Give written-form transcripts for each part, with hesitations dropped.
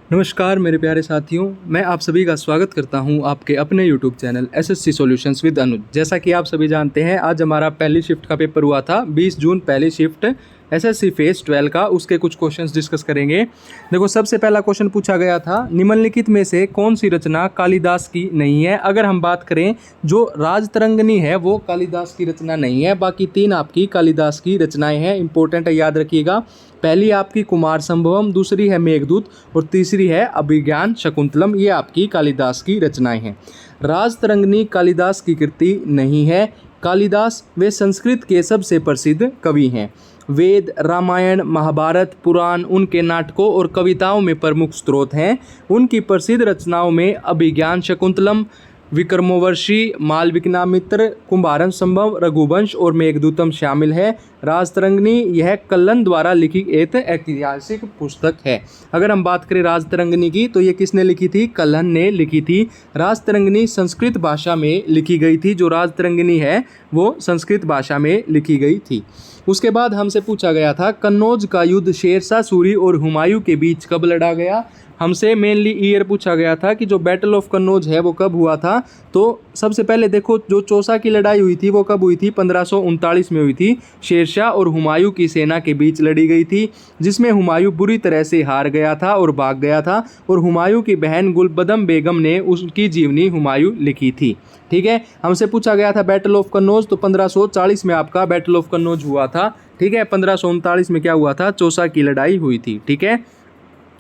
नमस्कार मेरे प्यारे साथियों, मैं आप सभी का स्वागत करता हूं आपके अपने YouTube channel SSC solutions with Anuj. जैसा कि आप सभी जानते हैं, आज हमारा पहली शिफ्ट का पेपर हुआ था 20 जून, पहली शिफ्ट एसएससी फेज 12 का। उसके कुछ क्वेश्चंस डिस्कस करेंगे। देखो, सबसे पहला क्वेश्चन पूछा गया था, निम्नलिखित में से कौन सी रचना कालिदास की नहीं है। अगर हम बात करें, जो राजतरंगिणी है वो कालिदास की रचना नहीं है, बाकी तीन आपकी कालिदास की रचनाएं हैं। इंपॉर्टेंट है, याद रखिएगा। पहली आपकी कुमार संभवम, दूसरी है मेघदूत और तीसरी है अभिज्ञान शकुंतलम। ये आपकी कालिदास की रचनाएं हैं। राजतरंगिणी कालिदास की कृति नहीं है। कालिदास वे संस्कृत के सबसे प्रसिद्ध कवि हैं। वेद, रामायण, महाभारत, पुराण उनके नाटकों और कविताओं में प्रमुख स्रोत हैं। उनकी प्रसिद्ध रचनाओं में अभिज्ञान शकुंतलम, विक्रमोर्वशी, मालविकनामित्र, कुंभारन संभव, रघुवंश और मेघदूतम शामिल है। राजतरंगिणी यह कल्लन द्वारा लिखी एक ऐतिहासिक पुस्तक है। अगर हम बात करें राजतरंगिणी की, तो ये किसने लिखी थी? कल्लन ने लिखी थी। राजतरंगिणी संस्कृत भाषा में लिखी गई थी। जो राजतरंगिणी है वो संस्कृत भाषा में लिखी गई थी। उसके बाद हमसे पूछा गया था, कन्नौज का युद्ध शेरशाह सूरी और हुमायूं के बीच कब लड़ा गया। हमसे मेनली ईयर पूछा गया था कि जो बैटल ऑफ कन्नौज है वो कब हुआ था। तो सबसे पहले देखो, जो चौसा की लड़ाई हुई थी वो कब हुई थी? 1539 में हुई थी। शेरशाह और हुमायूं की सेना के बीच लड़ी गई थी, जिसमें हुमायूं बुरी तरह से हार गया था और भाग गया था, और हुमायूं की बहन गुलबदम बेगम ने उसकी जीवनी हुमायूं लिखी थी। ठीक है, हमसे पूछा गया था बैटल ऑफ कन्नौज, तो 1540 में आपका बैटल ऑफ कन्नौज हुआ था। ठीक है, 1539 में क्या हुआ था? चौसा की लड़ाई हुई थी। ठीक है,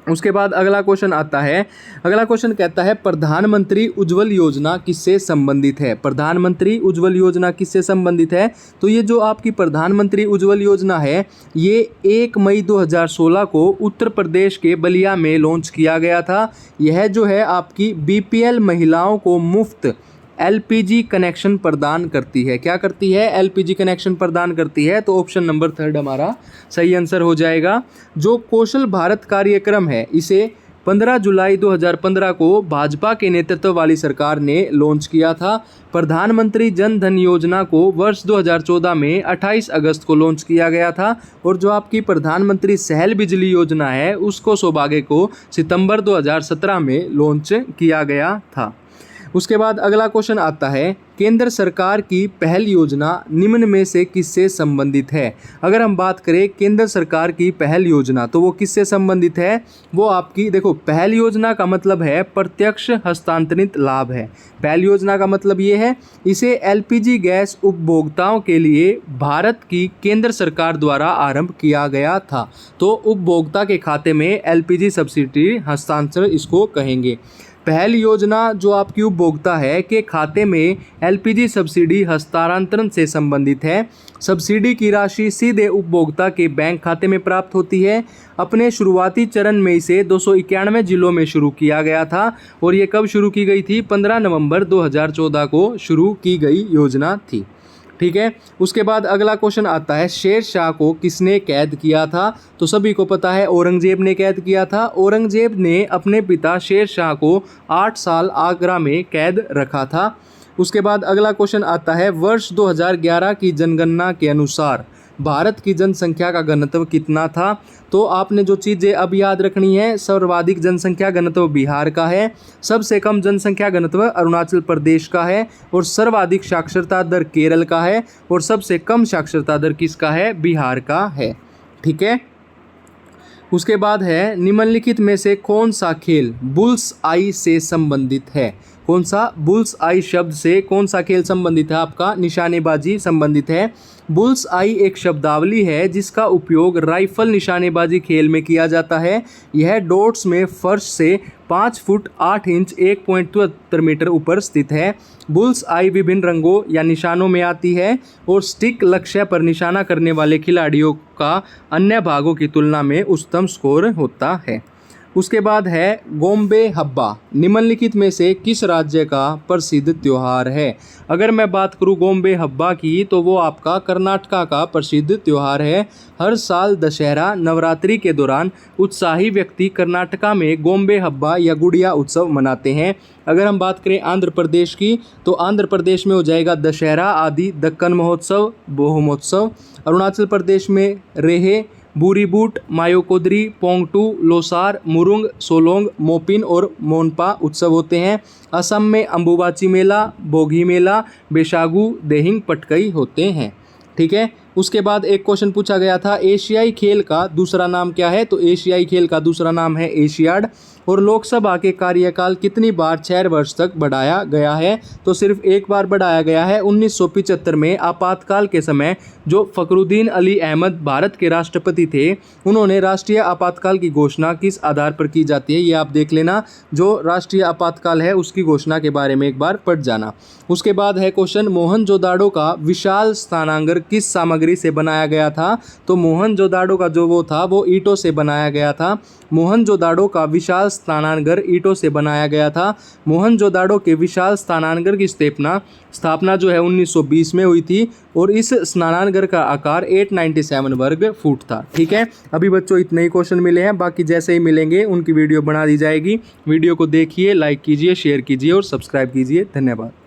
उसके बाद अगला क्वेश्चन आता है। अगला क्वेश्चन कहता है, प्रधानमंत्री उज्ज्वल योजना किससे संबंधित है। प्रधानमंत्री उज्ज्वल योजना किससे संबंधित है? तो ये जो आपकी प्रधानमंत्री उज्ज्वल योजना है, ये 1 मई 2016 को उत्तर प्रदेश के बलिया में लॉन्च किया गया था। यह जो है आपकी बीपीएल महिलाओं को मुफ्त एलपीजी कनेक्शन प्रदान करती है। क्या करती है? एलपीजी कनेक्शन प्रदान करती है। तो ऑप्शन नंबर 3 हमारा सही आंसर हो जाएगा। जो कौशल भारत कार्यक्रम है, इसे 15 जुलाई 2015 को भाजपा के नेतृत्व वाली सरकार ने लॉन्च किया था। प्रधानमंत्री जन धन योजना को वर्ष 2014 में 28 अगस्त को लॉन्च किया गया था, और जो आपकी प्रधानमंत्री सहल बिजली योजना है, उसको सौभाग्य को सितंबर 2017 में लॉन्च किया गया था। उसके बाद अगला क्वेश्चन आता है, केंद्र सरकार की पहल योजना निम्न में से किससे संबंधित है। अगर हम बात करें केंद्र सरकार की पहल योजना, तो वो किससे संबंधित है? वो आपकी देखो, पहल योजना का मतलब है प्रत्यक्ष हस्तांतरित लाभ है। पहल योजना का मतलब ये है, इसे एलपीजी गैस उपभोक्ताओं के लिए भारत की केंद्र सरकार द्वारा आरंभ किया गया था। तो उपभोक्ता के खाते में एलपीजी सब्सिडी हस्तांतरण इसको कहेंगे। पहल योजना जो आपकी उपभोक्ता है के खाते में एलपीजी सब्सिडी हस्तांतरण से संबंधित है। सब्सिडी की राशि सीधे उपभोक्ता के बैंक खाते में प्राप्त होती है। अपने शुरुआती चरण में इसे 291 जिलों में शुरू किया गया था, और ये कब शुरू की गई थी? 15 नवंबर 2014 को शुरू की गई योजना थी। ठीक है, उसके बाद अगला क्वेश्चन आता है, शेर शाह को किसने कैद किया था। तो सभी को पता है औरंगजेब ने कैद किया था। औरंगजेब ने अपने पिता शेर शाह को 8 साल आगरा में कैद रखा था। उसके बाद अगला क्वेश्चन आता है, वर्ष 2011 की जनगणना के अनुसार भारत की जनसंख्या का घनत्व कितना था। तो आपने जो चीज़ें अब याद रखनी है, सर्वाधिक जनसंख्या घनत्व बिहार का है, सबसे कम जनसंख्या घनत्व अरुणाचल प्रदेश का है, और सर्वाधिक साक्षरता दर केरल का है, और सबसे कम साक्षरता दर किसका है? बिहार का है। ठीक है, उसके बाद है, निम्नलिखित में से कौन सा खेल बुल्स आई से संबंधित है। कौन सा? बुल्स आई शब्द से कौन सा खेल संबंधित है? आपका निशानेबाजी संबंधित है। बुल्स आई एक शब्दावली है जिसका उपयोग राइफल निशानेबाजी खेल में किया जाता है। यह डॉट्स में फर्श से 5 फुट 8 इंच 1.73 मीटर ऊपर स्थित है। बुल्स आई विभिन्न रंगों या निशानों में आती है, और स्टिक लक्ष्य पर निशाना करने वाले खिलाड़ियों का अन्य भागों की तुलना में उच्चतम स्कोर होता है। उसके बाद है, गोम्बे हब्बा निम्नलिखित में से किस राज्य का प्रसिद्ध त्यौहार है। अगर मैं बात करूं गोम्बे हब्बा की, तो वो आपका कर्नाटका का प्रसिद्ध त्यौहार है। हर साल दशहरा नवरात्रि के दौरान उत्साही व्यक्ति कर्नाटका में गोम्बे हब्बा या गुड़िया उत्सव मनाते हैं। अगर हम बात करें आंध्र प्रदेश की, तो आंध्र प्रदेश में हो जाएगा दशहरा आदि, दक्कन महोत्सव, बोह महोत्सव। अरुणाचल प्रदेश में रेहे, बूरीबूट, मायोकोदरी, पोंगटू, लोसार, मुरुंग, सोलोंग, मोपिन और मोनपा उत्सव होते हैं। असम में अम्बुबाची मेला, बोगी मेला, बेशागु, देहिंग पटकई होते हैं। ठीक है। उसके बाद एक क्वेश्चन पूछा गया था, एशियाई खेल का दूसरा नाम क्या है? तो एशियाई खेल का दूसरा नाम है एशियाड। और लोकसभा के कार्यकाल कितनी बार 6 वर्ष तक बढ़ाया गया है? तो सिर्फ एक बार बढ़ाया गया है। 1975 में आपातकाल के समय जो फखरुद्दीन अली अहमद भारत के राष्ट्रपति थे, उन्होंने राष्ट्रीय आपातकाल की घोषणा किस आधार पर की जाती है, ये आप देख लेना। जो राष्ट्रीय आपातकाल है उसकी घोषणा के बारे में एक बार पढ़ जाना। उसके बाद है क्वेश्चन, मोहनजोदाड़ो का विशाल स्नानागार किस सामग्री से बनाया गया था? तो मोहनजोदाड़ो का जो वो था वो ईंटों से बनाया गया था। मोहनजोदाड़ो का विशाल स्नानागार ईंटों से बनाया गया था। मोहनजोदाड़ो के विशाल स्नानागार की स्थापना जो है 1920 में हुई थी और इस स्नानागार का आकार 897 वर्ग फुट था। ठीक है। अभी बच्चों इतने ही क्वेश्चन मिले हैं, बाकी जैसे ही मिलेंगे उनकी वीडियो बना दी जाएगी। वीडियो को देखिए, लाइक कीजिए, शेयर कीजिए और सब्सक्राइब कीजिए। धन्यवाद।